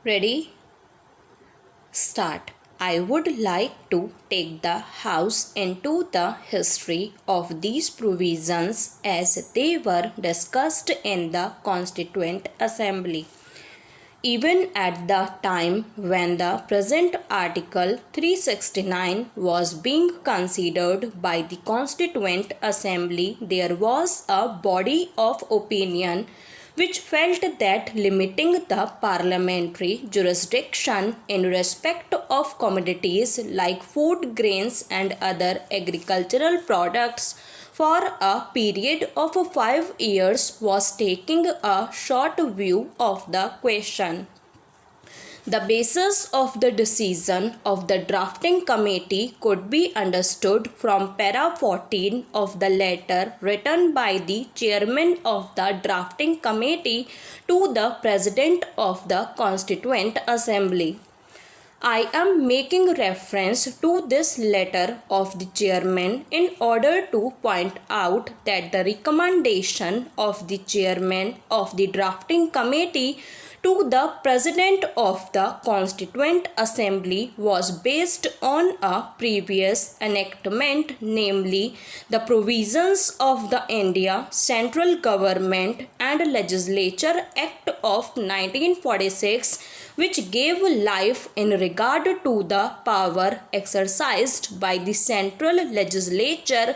Ready? Start. I would like to take the House into the history of these provisions as they were discussed in the Constituent Assembly. Even at the time when the present Article 369 was being considered by the Constituent Assembly, there was a body of opinion which felt that limiting the parliamentary jurisdiction in respect of commodities like food, grains, and other agricultural products for a period of 5 years was taking a short view of the question. The basis of the decision of the drafting committee could be understood from para 14 of the letter written by the chairman of the drafting committee to the president of the Constituent Assembly. I am making reference to this letter of the chairman in order to point out that the recommendation of the chairman of the drafting committee to the President of the Constituent Assembly was based on a previous enactment, namely the provisions of the India Central Government and Legislature Act of 1946, which gave life in regard to the power exercised by the central legislature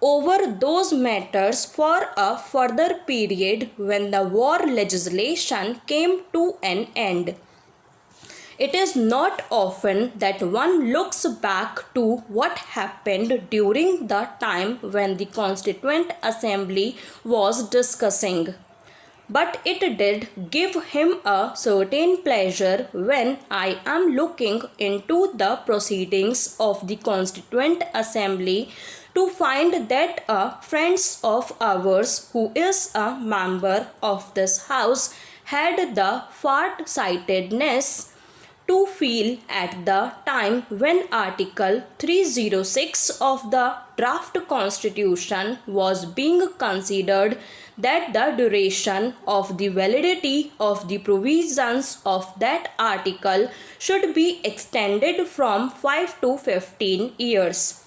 over those matters for a further period when the war legislation came to an end. It is not often that one looks back to what happened during the time when the Constituent Assembly was discussing. But it did give him a certain pleasure when I am looking into the proceedings of the Constituent Assembly to find that a friend of ours who is a member of this house had the far-sightedness to feel at the time when Article 306 of the draft constitution was being considered that the duration of the validity of the provisions of that article should be extended from 5 to 15 years.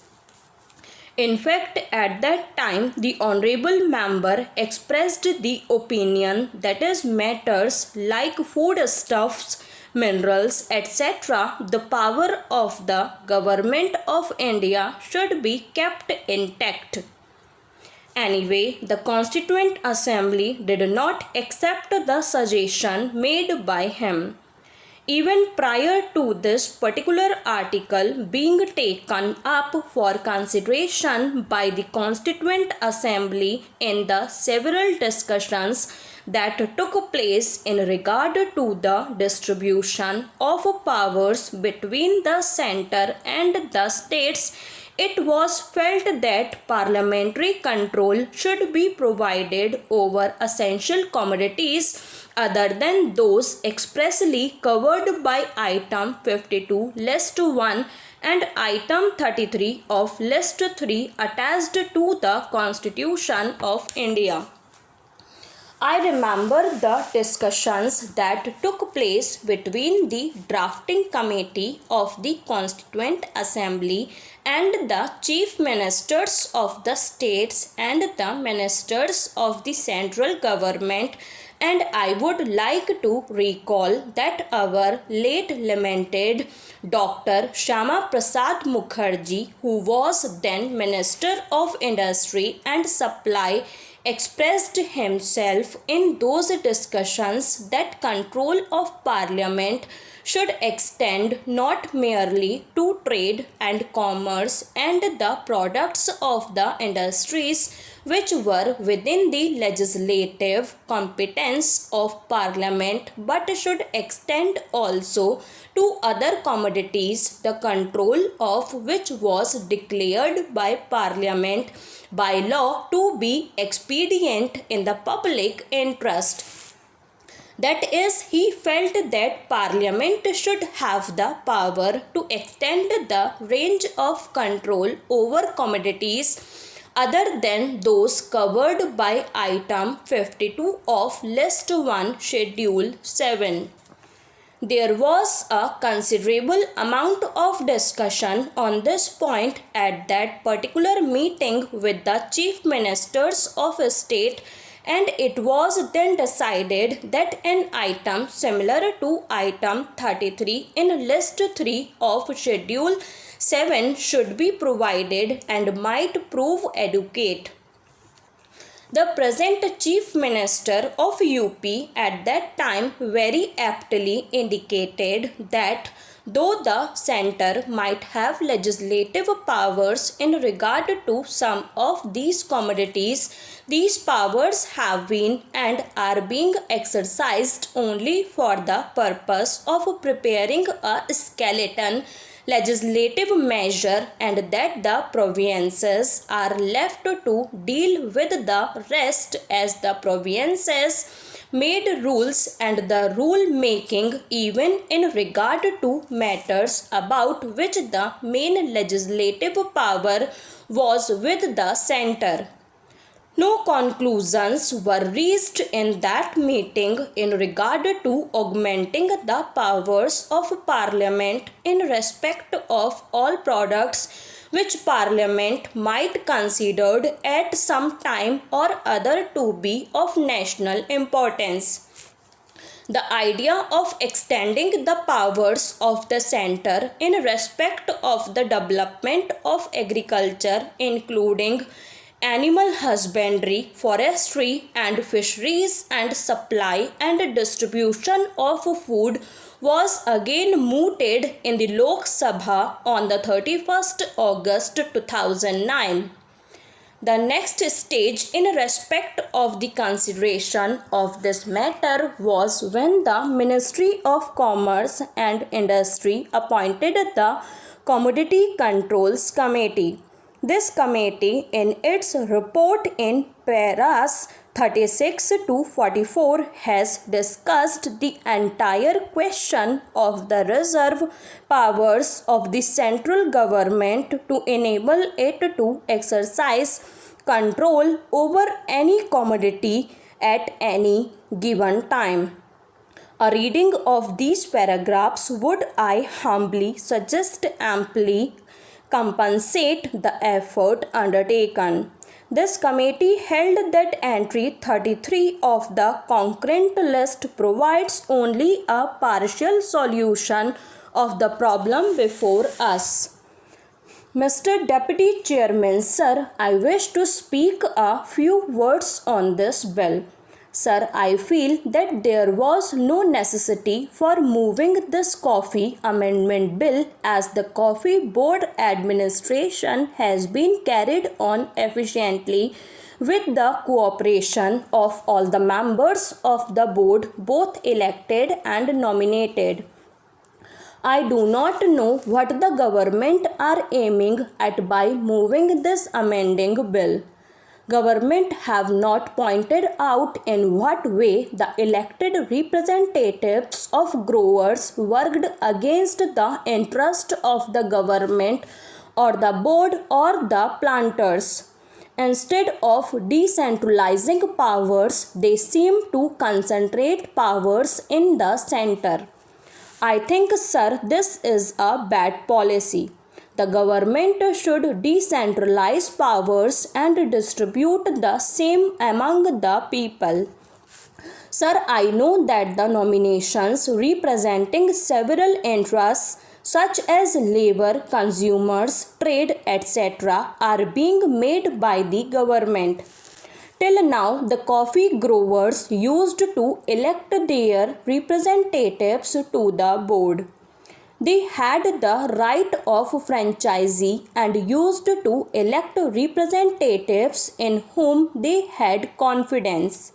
In fact, at that time, the honorable member expressed the opinion that is matters like foodstuffs, minerals, etc., the power of the government of India should be kept intact. Anyway, the Constituent Assembly did not accept the suggestion made by him. Even prior to this particular article being taken up for consideration by the Constituent Assembly in the several discussions that took place in regard to the distribution of powers between the centre and the states, it was felt that parliamentary control should be provided over essential commodities other than those expressly covered by item 52 list 1 and item 33 of list 3 attached to the Constitution of India. I remember the discussions that took place between the drafting committee of the Constituent Assembly and the chief ministers of the states and the ministers of the central government, and I would like to recall that our late lamented Dr. Shyama Prasad Mukherjee, who was then Minister of Industry and Supply, expressed himself in those discussions that control of Parliament should extend not merely to trade and commerce and the products of the industries which were within the legislative competence of Parliament, but should extend also to other commodities, the control of which was declared by Parliament by law to be expedient in the public interest. That is, he felt that Parliament should have the power to extend the range of control over commodities other than those covered by item 52 of list 1 schedule 7. There was a considerable amount of discussion on this point at that particular meeting with the chief ministers of state, and it was then decided that an item similar to item 33 in list 3 of schedule 7 should be provided and might prove adequate. The present Chief Minister of UP at that time very aptly indicated that though the centre might have legislative powers in regard to some of these commodities, these powers have been and are being exercised only for the purpose of preparing a skeleton legislative measure, and that the provinces are left to deal with the rest as the provinces made rules and the rule making even in regard to matters about which the main legislative power was with the centre. No conclusions were reached in that meeting in regard to augmenting the powers of Parliament in respect of all products which Parliament might consider at some time or other to be of national importance. The idea of extending the powers of the centre in respect of the development of agriculture, including animal husbandry, forestry and fisheries, and supply and distribution of food was again mooted in the Lok Sabha on the 31st August 2009. The next stage in respect of the consideration of this matter was when the Ministry of Commerce and Industry appointed the Commodity Controls Committee. This committee in its report in paras 36 to 44 has discussed the entire question of the reserve powers of the central government to enable it to exercise control over any commodity at any given time. A reading of these paragraphs would, I humbly suggest, amply compensate the effort undertaken. This committee held that entry 33 of the concurrent list provides only a partial solution of the problem before us. Mr. Deputy Chairman, Sir, I wish to speak a few words on this bill. Sir, I feel that there was no necessity for moving this coffee amendment bill, as the coffee board administration has been carried on efficiently with the cooperation of all the members of the board, both elected and nominated. I do not know what the government are aiming at by moving this amending bill. Government have not pointed out in what way the elected representatives of growers worked against the interest of the government or the board or the planters. Instead of decentralizing powers, they seem to concentrate powers in the center. I think, sir, this is a bad policy. The government should decentralize powers and distribute the same among the people. Sir, I know that the nominations representing several interests such as labor, consumers, trade, etc. are being made by the government. Till now, the coffee growers used to elect their representatives to the board. They had the right of franchisee and used to elect representatives in whom they had confidence.